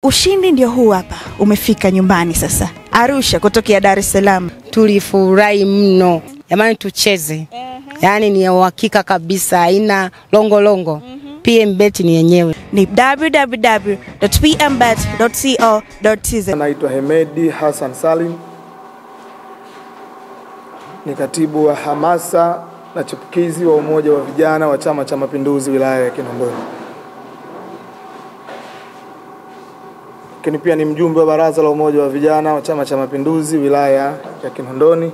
Ushindi ndio huu hapa, umefika nyumbani sasa. Arusha kutokea Dar es Salaam. Tulifurahi mno. Jamani tucheze. Yaani ni uhakika kabisa, haina longo. PMBet ni yenyewe. Ni www.pmbet.co.tz. Naitwa Hemedi Hassan Salim. Ni katibu wa hamasa na chipukizi wa umoja wa vijana wa Chama cha Mapinduzi wilaya ya Kinondoni. Lakini pia ni mjumbe wa baraza la umoja wa vijana wa Chama cha Mapinduzi wilaya ya Kinondoni.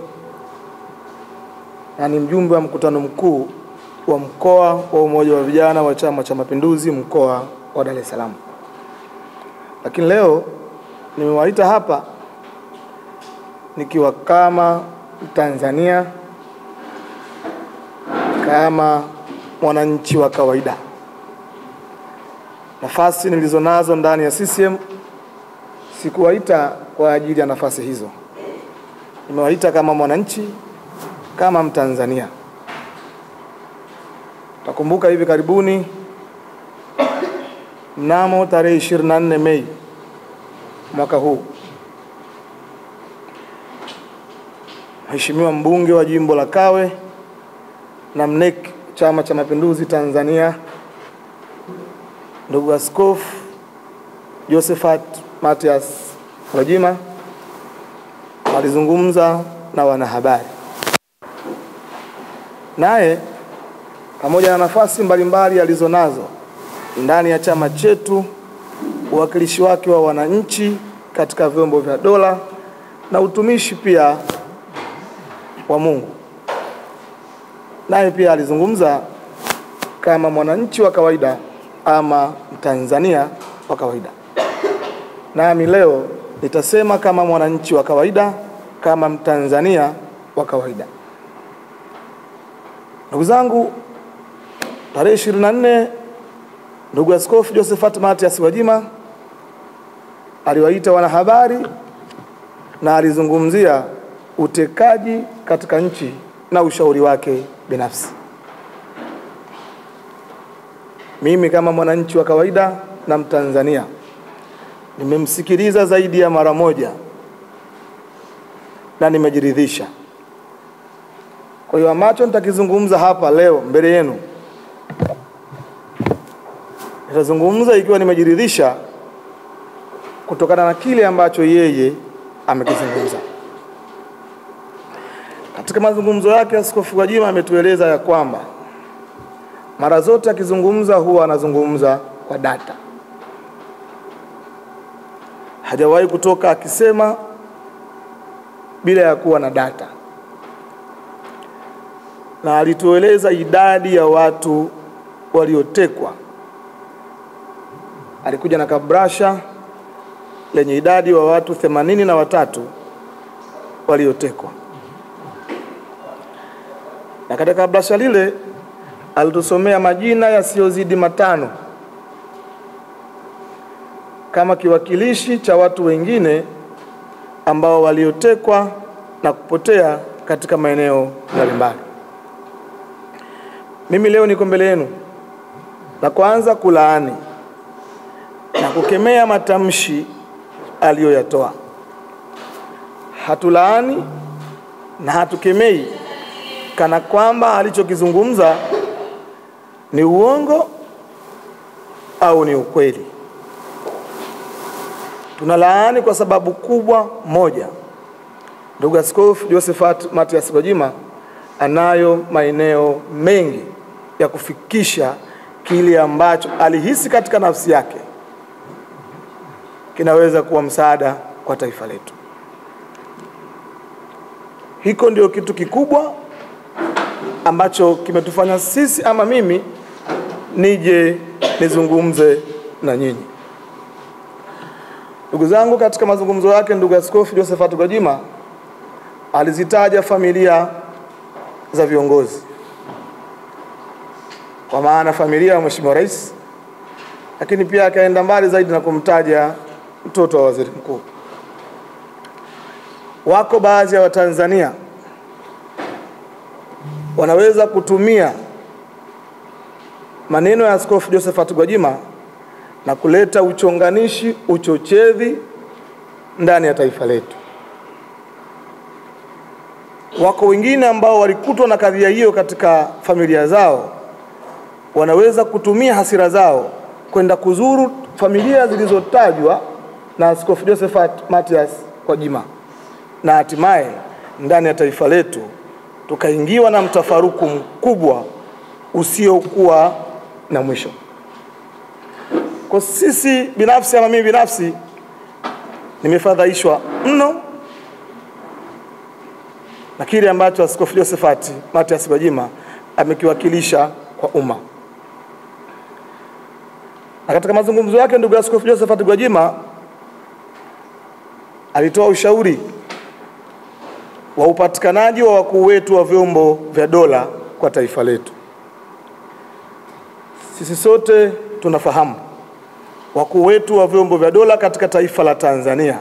Na ni mjumbe wa mkutano mkuu wa mkoa wa umoja wa vijana wa Chama cha Mapinduzi mkoa wa Dar es Salaam. Lakini leo nimewaita hapa nikiwa kama Tanzania, kama mwananchi wa kawaida. Nafasi nilizonazo ndani ya CCM sikuwaita kwa ajili ya nafasi hizo. Nimewaita kama mwananchi, kama Mtanzania. Takumbuka hivi karibuni mnamo tarehe 24 Mei mwaka huu, Mheshimiwa mbunge wa jimbo la Kawe na MNEC Chama cha Mapinduzi Tanzania, ndugu Askofu Josephat Mathias Gwajima alizungumza na wanahabari. Naye pamoja na nafasi mbalimbali alizonazo ndani ya chama chetu, uwakilishi wake wa wananchi katika vyombo vya dola na utumishi pia wa Mungu, naye pia alizungumza kama mwananchi wa kawaida ama Mtanzania wa kawaida. Nami leo nitasema kama mwananchi wa kawaida, kama Mtanzania wa kawaida. Ndugu zangu, tarehe 24 ndugu Askofu Josephat Mathias Gwajima aliwaita wanahabari na alizungumzia utekaji katika nchi na ushauri wake binafsi. Mimi kama mwananchi wa kawaida na Mtanzania nimemsikiliza zaidi ya mara moja na nimejiridhisha. Kwa hiyo ambacho nitakizungumza hapa leo mbele yenu, nitazungumza ikiwa nimejiridhisha kutokana na kile ambacho yeye amekizungumza. Katika mazungumzo yake, Askofu Gwajima ametueleza ya kwamba mara zote akizungumza huwa anazungumza kwa data. Hajawahi kutoka akisema bila ya kuwa na data. Na alitueleza idadi ya watu waliotekwa. Alikuja na kabrasha lenye idadi wa watu 83 waliotekwa. Na katika kabrasha lile alitusomea majina yasiyozidi 5 kama kiwakilishi cha watu wengine ambao waliotekwa na kupotea katika maeneo mbalimbali. Mimi leo niko mbele yenu na kwanza kulaani na kukemea matamshi aliyoyatoa. Hatulaani na hatukemei kana kwamba alichokizungumza ni uongo au ni ukweli. Tunalaani kwa sababu kubwa moja. Ndugu Askofu Josephat Mathias Gwajima anayo maeneo mengi ya kufikisha kile ambacho alihisi katika nafsi yake kinaweza kuwa msaada kwa taifa letu. Hiko ndio kitu kikubwa ambacho kimetufanya sisi ama mimi nije nizungumze na nyinyi. Ndugu zangu, katika mazungumzo yake ndugu Askofu Josephat Gwajima alizitaja familia za viongozi, kwa maana familia ya Mheshimiwa Rais, lakini pia akaenda mbali zaidi na kumtaja mtoto wa waziri mkuu. Wako baadhi ya Watanzania wanaweza kutumia maneno ya Askofu Josephat Gwajima na kuleta uchonganishi, uchochezi ndani ya taifa letu. Wako wengine ambao walikutwa na kadhia hiyo katika familia zao, wanaweza kutumia hasira zao kwenda kuzuru familia zilizotajwa na Askofu Josephat Mathias Gwajima, na hatimaye ndani ya taifa letu tukaingiwa na mtafaruku mkubwa usiokuwa na mwisho. Kwa sisi binafsi, ama mimi binafsi, nimefadhaishwa mno na kile ambacho Askofu Josephat Mathias Gwajima amekiwakilisha kwa umma. Na katika mazungumzo yake, ndugu Askofu Josephat Gwajima alitoa ushauri wa upatikanaji wa wakuu wetu wa vyombo vya dola kwa taifa letu. Sisi sote tunafahamu wakuu wetu wa vyombo vya dola katika taifa la Tanzania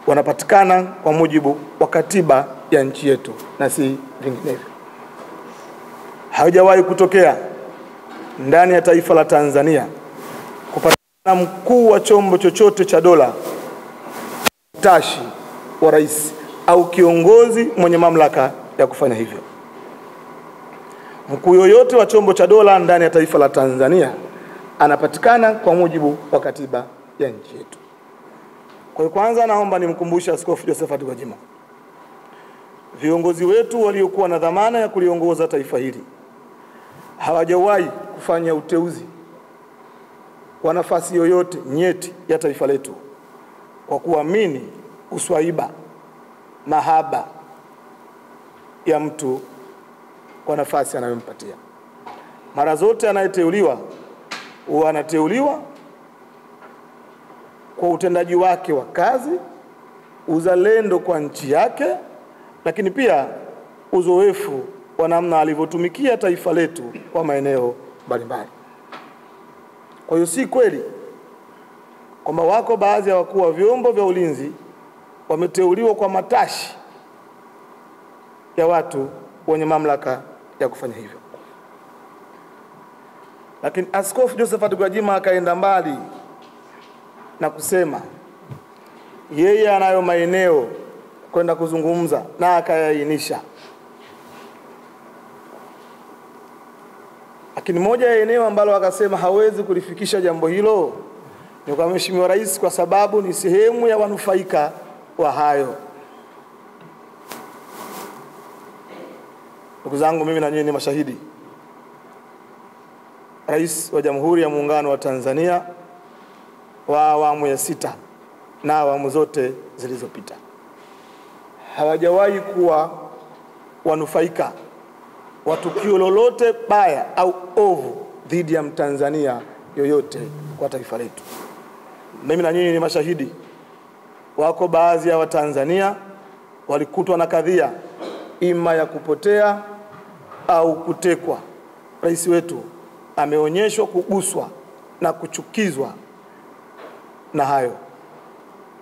wanapatikana kwa mujibu wa katiba ya nchi yetu na si vinginevyo. Haijawahi kutokea ndani ya taifa la Tanzania kupatikana mkuu wa chombo chochote cha dola tashi wa rais au kiongozi mwenye mamlaka ya kufanya hivyo. Mkuu yoyote wa chombo cha dola ndani ya taifa la Tanzania anapatikana kwa mujibu wa katiba ya nchi yetu. Kwa kwanza naomba nimkumbushe Askofu Josephat Gwajima, viongozi wetu waliokuwa na dhamana ya kuliongoza taifa hili hawajawahi kufanya uteuzi wa nafasi yoyote nyeti ya taifa letu kwa kuamini uswaiba, mahaba ya mtu kwa nafasi anayompatia. Mara zote anayeteuliwa huwa anateuliwa kwa utendaji wake wa kazi, uzalendo kwa nchi yake, lakini pia uzoefu wa namna alivyotumikia taifa letu kwa maeneo mbalimbali. Kwa hiyo si kweli kwamba wako baadhi ya wakuu wa vyombo vya ulinzi wameteuliwa kwa matashi ya watu wenye mamlaka ya kufanya hivyo. Lakini Askofu Josephat Gwajima akaenda mbali na kusema yeye anayo maeneo kwenda kuzungumza na akayaainisha. Lakini moja ya eneo ambalo akasema hawezi kulifikisha jambo hilo ni kwa Mheshimiwa Rais, kwa sababu ni sehemu ya wanufaika wa hayo. Ndugu zangu, mimi na nyinyi ni mashahidi. Rais wa Jamhuri ya Muungano wa Tanzania wa awamu ya 6 na awamu zote zilizopita hawajawahi kuwa wanufaika wa tukio lolote baya au ovu dhidi ya Mtanzania yoyote kwa taifa letu. Mimi na nyinyi ni mashahidi. Wako baadhi ya Watanzania walikutwa na kadhia ima ya kupotea au kutekwa. Rais wetu ameonyeshwa kuguswa na kuchukizwa na hayo.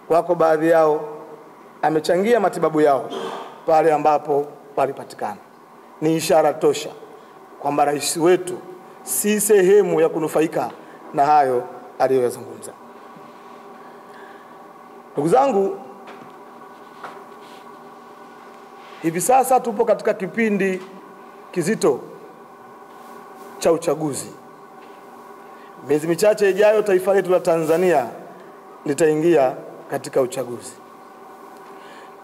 Wako baadhi yao amechangia matibabu yao pale ambapo palipatikana. Ni ishara tosha kwamba rais wetu si sehemu ya kunufaika na hayo aliyozungumza. Ndugu zangu, hivi sasa tupo katika kipindi kizito cha uchaguzi. Miezi michache ijayo taifa letu la Tanzania litaingia katika uchaguzi.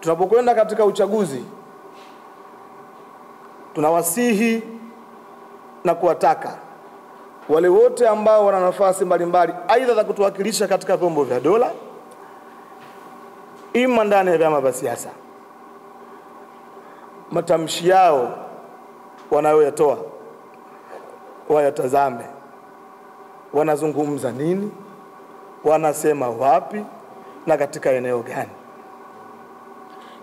Tunapokwenda katika uchaguzi, tunawasihi na kuwataka wale wote ambao wana nafasi mbalimbali aidha za kutuwakilisha katika vyombo vya dola, ima ndani ya vyama vya siasa, matamshi yao wanayoyatoa wayatazame. Wanazungumza nini? Wanasema wapi? Na katika eneo gani?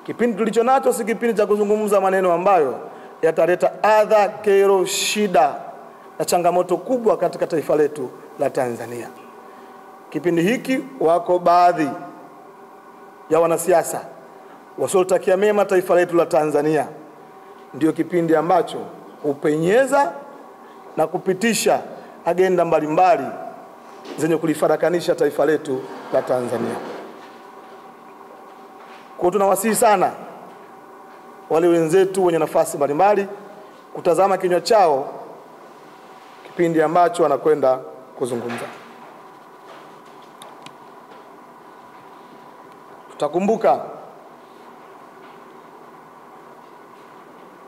Kipindi tulicho nacho si kipindi cha kuzungumza maneno ambayo yataleta adha, kero, shida na changamoto kubwa katika taifa letu la Tanzania. Kipindi hiki wako baadhi ya wanasiasa wasiotakia mema taifa letu la Tanzania. Ndio kipindi ambacho upenyeza na kupitisha agenda mbalimbali zenye kulifarakanisha taifa letu la Tanzania. Kwa tunawasihi sana wale wenzetu wenye nafasi mbalimbali kutazama kinywa chao kipindi ambacho wanakwenda kuzungumza. Tutakumbuka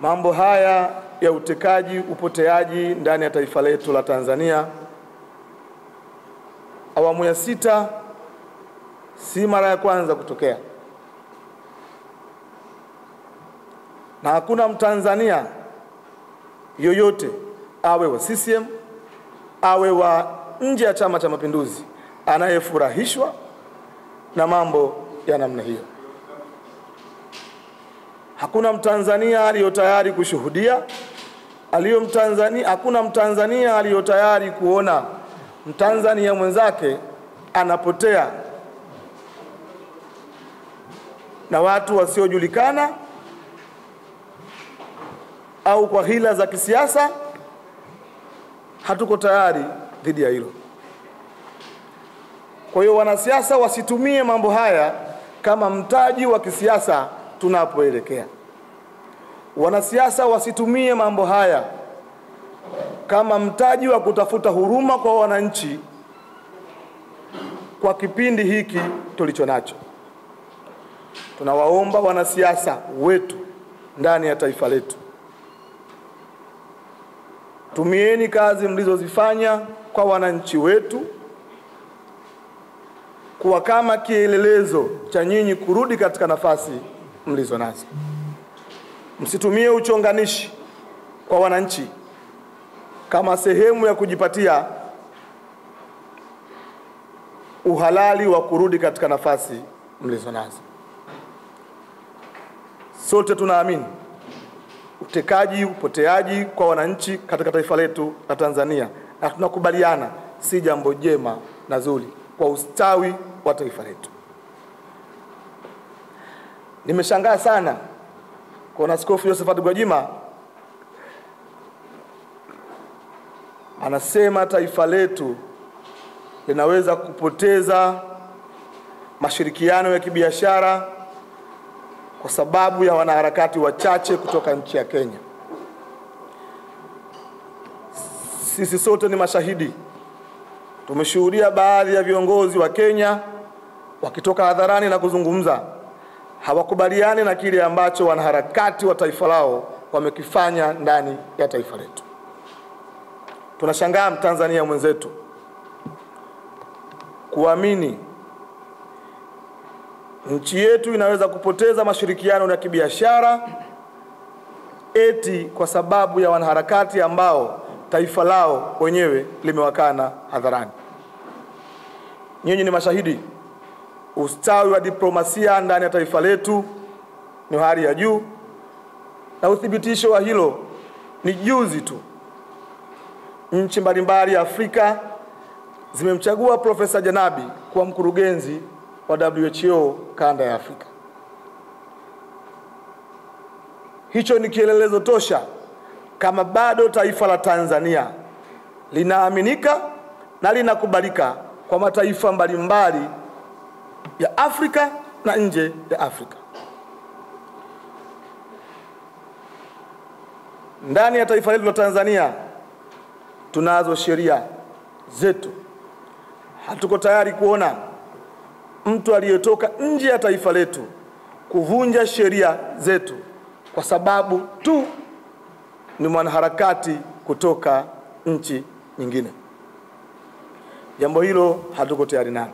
mambo haya ya utekaji, upoteaji ndani ya taifa letu la Tanzania. Awamu ya 6 si mara ya kwanza kutokea, na hakuna Mtanzania yoyote, awe wa CCM awe wa nje ya Chama cha Mapinduzi, anayefurahishwa na mambo ya namna hiyo. Hakuna Mtanzania aliyotayari kushuhudia, hakuna Mtanzania aliyotayari kuona Mtanzania mwenzake anapotea na watu wasiojulikana au kwa hila za kisiasa. Hatuko tayari dhidi ya hilo. Kwa hiyo wanasiasa wasitumie mambo haya kama mtaji wa kisiasa tunapoelekea. Wanasiasa wasitumie mambo haya kama mtaji wa kutafuta huruma kwa wananchi kwa kipindi hiki tulicho nacho. Tunawaomba wanasiasa wetu ndani ya taifa letu, tumieni kazi mlizozifanya kwa wananchi wetu kuwa kama kielelezo cha nyinyi kurudi katika nafasi mlizo nazo. Msitumie uchonganishi kwa wananchi kama sehemu ya kujipatia uhalali wa kurudi katika nafasi mlizo nazo. Sote tunaamini utekaji, upoteaji kwa wananchi katika taifa letu la Tanzania, na tunakubaliana si jambo jema na zuri kwa ustawi wa taifa letu. Nimeshangaa sana kwa Askofu Josephat Gwajima anasema taifa letu linaweza kupoteza mashirikiano ya kibiashara kwa sababu ya wanaharakati wachache kutoka nchi ya Kenya. Sisi sote ni mashahidi. Tumeshuhudia baadhi ya viongozi wa Kenya wakitoka hadharani na kuzungumza hawakubaliani na kile ambacho wanaharakati wa taifa lao wamekifanya ndani ya taifa letu. Tunashangaa Mtanzania mwenzetu kuamini nchi yetu inaweza kupoteza mashirikiano ya kibiashara eti kwa sababu ya wanaharakati ambao taifa lao wenyewe limewakana hadharani. Nyinyi ni mashahidi. Ustawi wa diplomasia ndani ya taifa letu ni hali ya juu, na uthibitisho wa hilo ni juzi tu nchi mbalimbali ya Afrika zimemchagua Profesa Janabi kuwa mkurugenzi wa WHO kanda ya Afrika. Hicho ni kielelezo tosha kama bado taifa la Tanzania linaaminika na linakubalika kwa mataifa mbalimbali ya Afrika na nje ya Afrika. Ndani ya taifa letu la Tanzania tunazo sheria zetu. Hatuko tayari kuona mtu aliyetoka nje ya taifa letu kuvunja sheria zetu kwa sababu tu ni mwanaharakati kutoka nchi nyingine. Jambo hilo hatuko tayari nalo.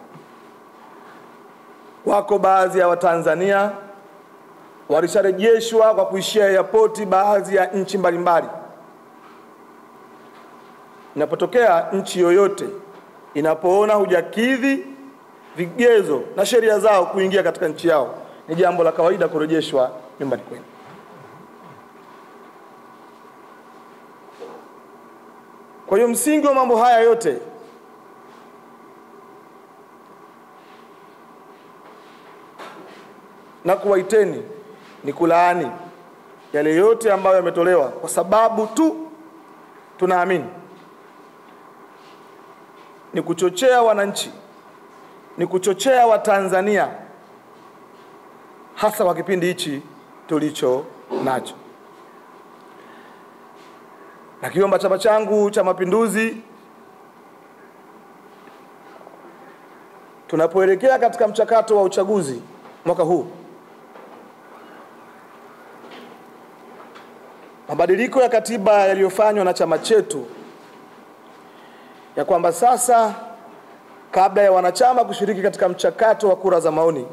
Wako baadhi ya Watanzania walisharejeshwa kwa kuishia airport baadhi ya nchi mbalimbali. Inapotokea nchi yoyote inapoona hujakidhi vigezo na sheria zao kuingia katika nchi yao, ni jambo la kawaida kurejeshwa nyumbani kwenu. Kwa hiyo msingi wa mambo haya yote na kuwaiteni ni kulaani yale yote ambayo yametolewa kwa sababu tu tunaamini ni kuchochea wananchi, ni kuchochea Watanzania, hasa kwa kipindi hichi tulicho nacho. Na kiomba chama changu cha Mapinduzi, tunapoelekea katika mchakato wa uchaguzi mwaka huu, mabadiliko ya katiba yaliyofanywa na chama chetu ya kwamba sasa kabla ya wanachama kushiriki katika mchakato wa kura za maoni,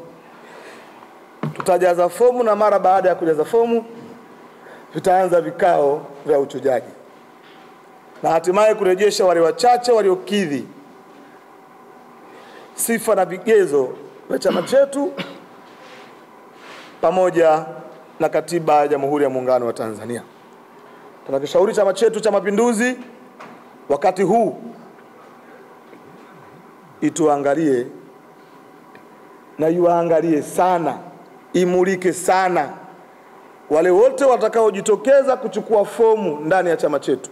tutajaza fomu, na mara baada ya kujaza fomu tutaanza vikao vya uchujaji na hatimaye kurejesha wale wachache waliokidhi sifa na vigezo vya chama chetu pamoja na katiba ya Jamhuri ya Muungano wa Tanzania. Tunakishauri chama chetu cha Mapinduzi wakati huu ituangalie na yuangalie sana, imulike sana wale wote watakaojitokeza kuchukua fomu ndani ya chama chetu.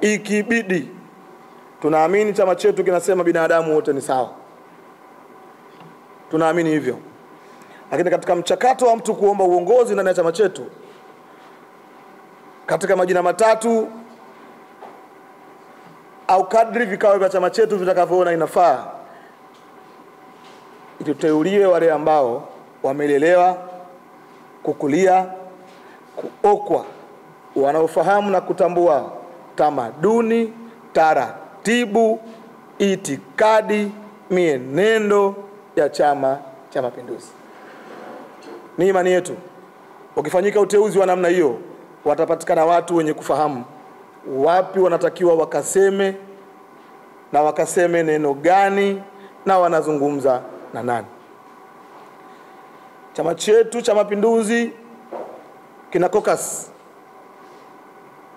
Ikibidi, tunaamini chama chetu kinasema binadamu wote ni sawa, tunaamini hivyo. Lakini katika mchakato wa mtu kuomba uongozi ndani ya chama chetu, katika majina matatu au kadri vikao vya chama chetu vitakavyoona inafaa, ituteuliwe wale ambao wamelelewa, kukulia, kuokwa, wanaofahamu na kutambua tamaduni, taratibu, itikadi, mienendo ya Chama cha Mapinduzi. Ni imani yetu ukifanyika uteuzi wa namna hiyo, watapatikana watu wenye kufahamu wapi wanatakiwa wakaseme, na wakaseme neno gani, na wanazungumza na nani. Chama chetu cha Mapinduzi kina caucus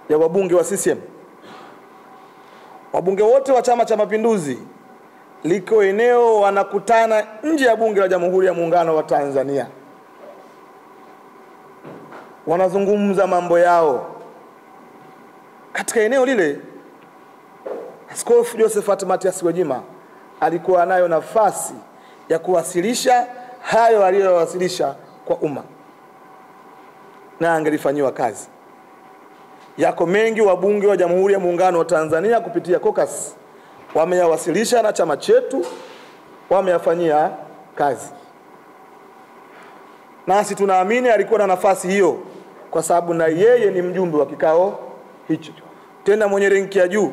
ya wabunge wa CCM. Wabunge wote wa Chama cha Mapinduzi liko eneo wanakutana nje ya Bunge la Jamhuri ya Muungano wa Tanzania, wanazungumza mambo yao. Katika eneo lile, Askofu Josephat Mathias Gwajima alikuwa nayo nafasi ya kuwasilisha hayo aliyowasilisha kwa umma, na angelifanyiwa kazi. Yako mengi wabunge wa Jamhuri ya Muungano wa Tanzania kupitia caucus wameyawasilisha na chama chetu, wameyafanyia kazi. Nasi tunaamini alikuwa na nafasi hiyo kwa sababu na yeye ni mjumbe wa kikao hicho, tena mwenye renki ya juu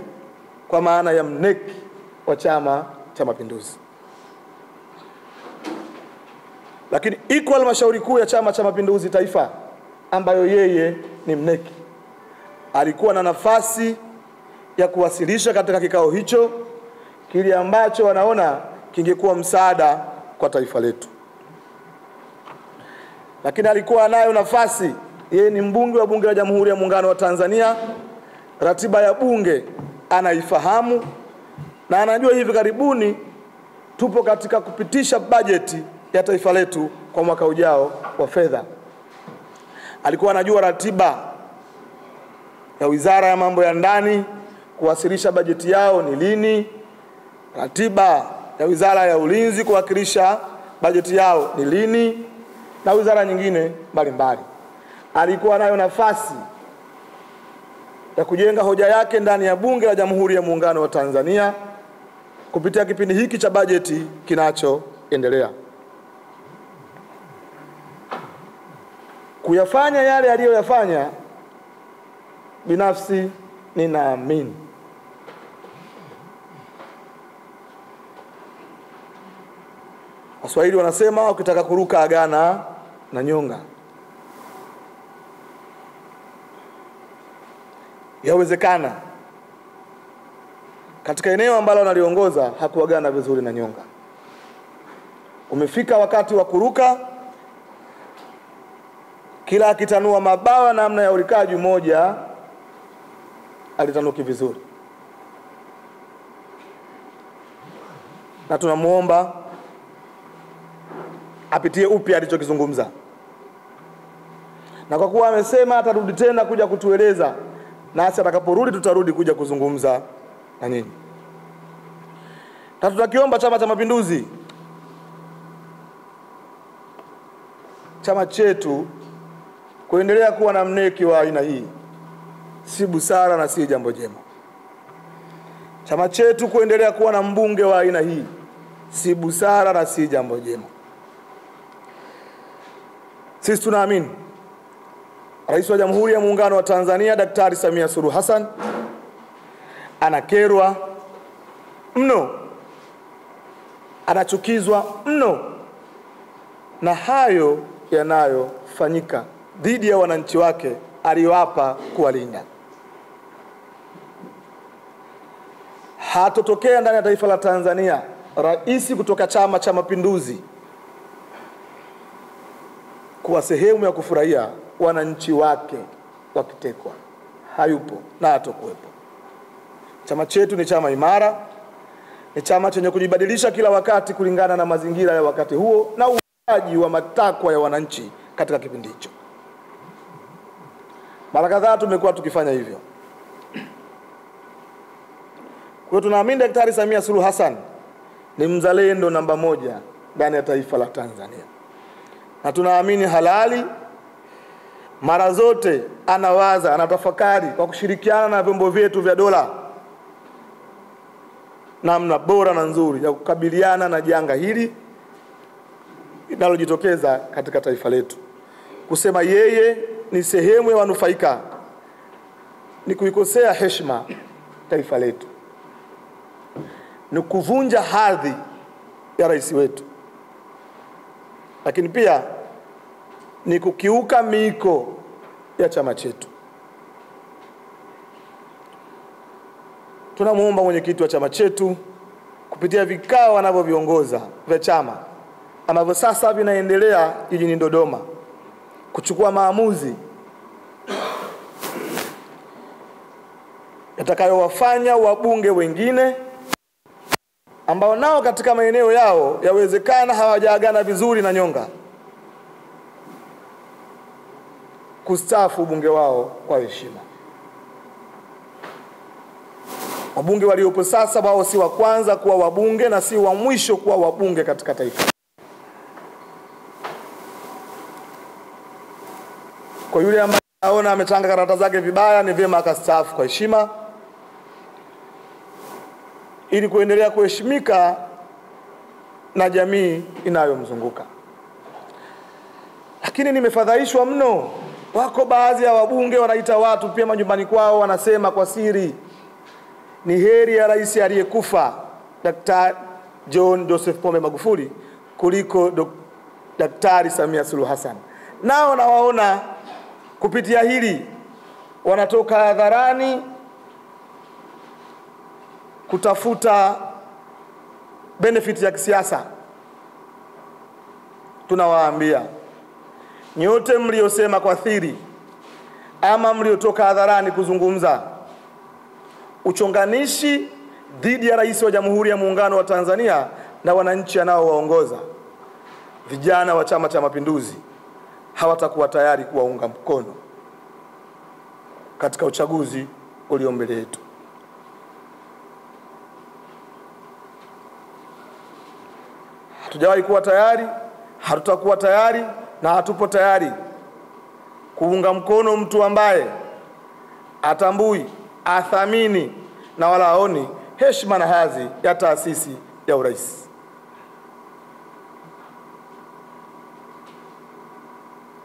kwa maana ya mneki wa Chama cha Mapinduzi. Lakini iko halmashauri kuu ya Chama cha Mapinduzi Taifa ambayo yeye ni mneki, alikuwa na nafasi ya kuwasilisha katika kikao hicho kile ambacho wanaona kingekuwa msaada kwa taifa letu. Lakini alikuwa nayo nafasi, yeye ni mbunge wa Bunge la Jamhuri ya Muungano wa Tanzania, ratiba ya bunge anaifahamu, na anajua hivi karibuni tupo katika kupitisha bajeti ya taifa letu kwa mwaka ujao wa fedha. Alikuwa anajua ratiba ya Wizara ya Mambo ya Ndani kuwasilisha bajeti yao ni lini, ratiba ya Wizara ya Ulinzi kuwakilisha bajeti yao ni lini, na wizara nyingine mbalimbali. Alikuwa nayo nafasi ya kujenga hoja yake ndani ya Bunge la Jamhuri ya Muungano wa Tanzania kupitia kipindi hiki cha bajeti kinachoendelea. Kuyafanya yale aliyoyafanya, binafsi ninaamini Waswahili wanasema ukitaka kuruka agana na nyonga. Yawezekana katika eneo ambalo analiongoza hakuagana vizuri na nyonga. Umefika wakati wa kuruka, kila akitanua mabawa namna ya urikaji moja alitanuki vizuri. Na tunamuomba apitie upya alichokizungumza. Na kwa kuwa amesema atarudi tena kuja kutueleza, nasi atakaporudi tutarudi kuja kuzungumza na nyinyi. Na tutakiomba Chama cha Mapinduzi, chama chetu kuendelea kuwa na mneki wa aina hii si busara na si jambo jema. Chama chetu kuendelea kuwa na mbunge wa aina hii si busara na si jambo jema. Sisi tunaamini Rais wa Jamhuri ya Muungano wa Tanzania Daktari Samia Suluhu Hassan anakerwa mno, anachukizwa mno na hayo yanayofanyika dhidi ya wananchi wake aliyoapa kuwalinda. Hatotokea ndani ya taifa la Tanzania rais kutoka Chama cha Mapinduzi kuwa sehemu ya kufurahia wananchi wake wakitekwa. Hayupo na hatakuwepo. Chama chetu ni chama imara, ni chama chenye kujibadilisha kila wakati kulingana na mazingira ya wakati huo na uaji wa matakwa ya wananchi katika kipindi hicho. Mara kadhaa tumekuwa tukifanya hivyo. Kwa hiyo tunaamini Daktari Samia Suluhu Hassan ni mzalendo namba moja ndani ya taifa la Tanzania. Na tunaamini halali mara zote anawaza, anatafakari kwa kushirikiana na vyombo vyetu vya dola namna bora na nzuri ya kukabiliana na janga hili linalojitokeza katika taifa letu. Kusema yeye ni sehemu ya wanufaika ni kuikosea heshima taifa letu, ni kuvunja hadhi ya rais wetu, lakini pia ni kukiuka miiko ya chama chetu. Tunamuomba mwenyekiti wa chama chetu kupitia vikao anavyoviongoza vya chama ambavyo sasa vinaendelea jijini Dodoma kuchukua maamuzi yatakayowafanya wabunge wengine ambao nao katika maeneo yao yawezekana hawajaagana vizuri na nyonga kustaafu ubunge wao kwa heshima. Wabunge waliopo sasa wao si wa kwanza kuwa wabunge na si wa mwisho kuwa wabunge katika taifa. Kwa yule ambaye anaona amechanga karata zake vibaya, ni vyema akastaafu kwa heshima ili kuendelea kuheshimika na jamii inayomzunguka. Lakini nimefadhaishwa mno. Wako baadhi ya wabunge wanaita watu pia majumbani kwao, wanasema kwa siri ni heri ya rais aliyekufa Daktari John Joseph Pombe Magufuli kuliko Daktari Samia Suluhu Hassan. Nao nawaona kupitia hili wanatoka hadharani kutafuta benefit ya kisiasa. Tunawaambia nyote mliosema kwa siri ama mliotoka hadharani kuzungumza uchonganishi dhidi ya rais wa Jamhuri ya Muungano wa Tanzania na wananchi anaowaongoza, vijana wa Chama cha Mapinduzi hawatakuwa tayari kuwaunga mkono katika uchaguzi ulio mbele yetu. Hatujawahi kuwa tayari, hatutakuwa tayari na hatupo tayari kuunga mkono mtu ambaye atambui, athamini na wala haoni heshima na hadhi ya taasisi ya urais.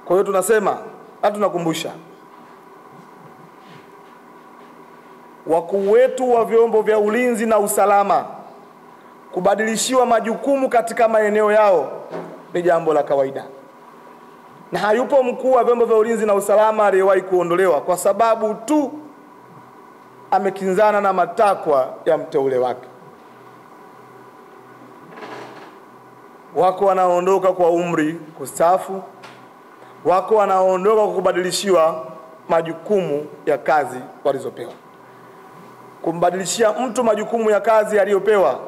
Kwa hiyo tunasema na tunakumbusha wakuu wetu wa vyombo vya ulinzi na usalama kubadilishiwa majukumu katika maeneo yao ni jambo la kawaida. Na hayupo mkuu wa vyombo vya ulinzi na usalama aliyewahi kuondolewa kwa sababu tu amekinzana na matakwa ya mteule wake. Wako wanaondoka kwa umri kustaafu, wako wanaondoka kwa kubadilishiwa majukumu ya kazi walizopewa. Kumbadilishia mtu majukumu ya kazi aliyopewa,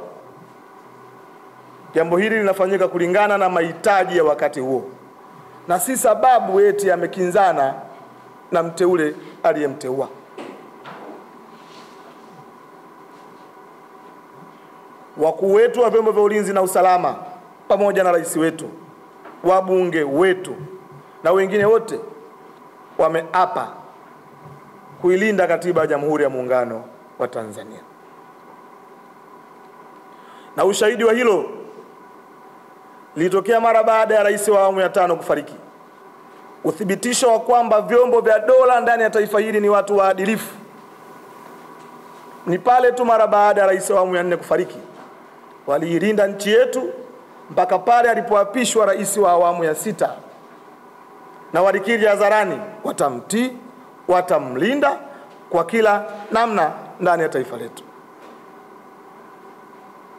jambo hili linafanyika kulingana na mahitaji ya wakati huo, na si sababu eti amekinzana na mteule aliyemteua. wakuu wetu wa vyombo vya ulinzi na usalama pamoja na rais wetu, wabunge wetu na wengine wote wameapa kuilinda katiba ya Jamhuri ya Muungano wa Tanzania. Na ushahidi wa hilo lilitokea mara baada ya rais wa awamu ya 5 kufariki. Uthibitisho wa kwamba vyombo vya dola ndani ya taifa hili ni watu waadilifu ni pale tu mara baada ya rais wa awamu ya 4 kufariki, waliilinda nchi yetu mpaka pale alipoapishwa rais wa awamu ya 6, na walikiri hadharani watamtii, watamlinda kwa kila namna ndani ya taifa letu.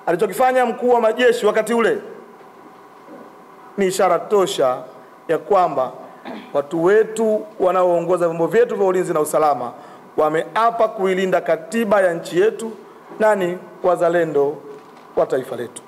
Alichokifanya mkuu wa majeshi wakati ule ni ishara tosha ya kwamba watu wetu wanaoongoza vyombo vyetu vya ulinzi na usalama wameapa kuilinda katiba ya nchi yetu, nani wazalendo wa taifa letu.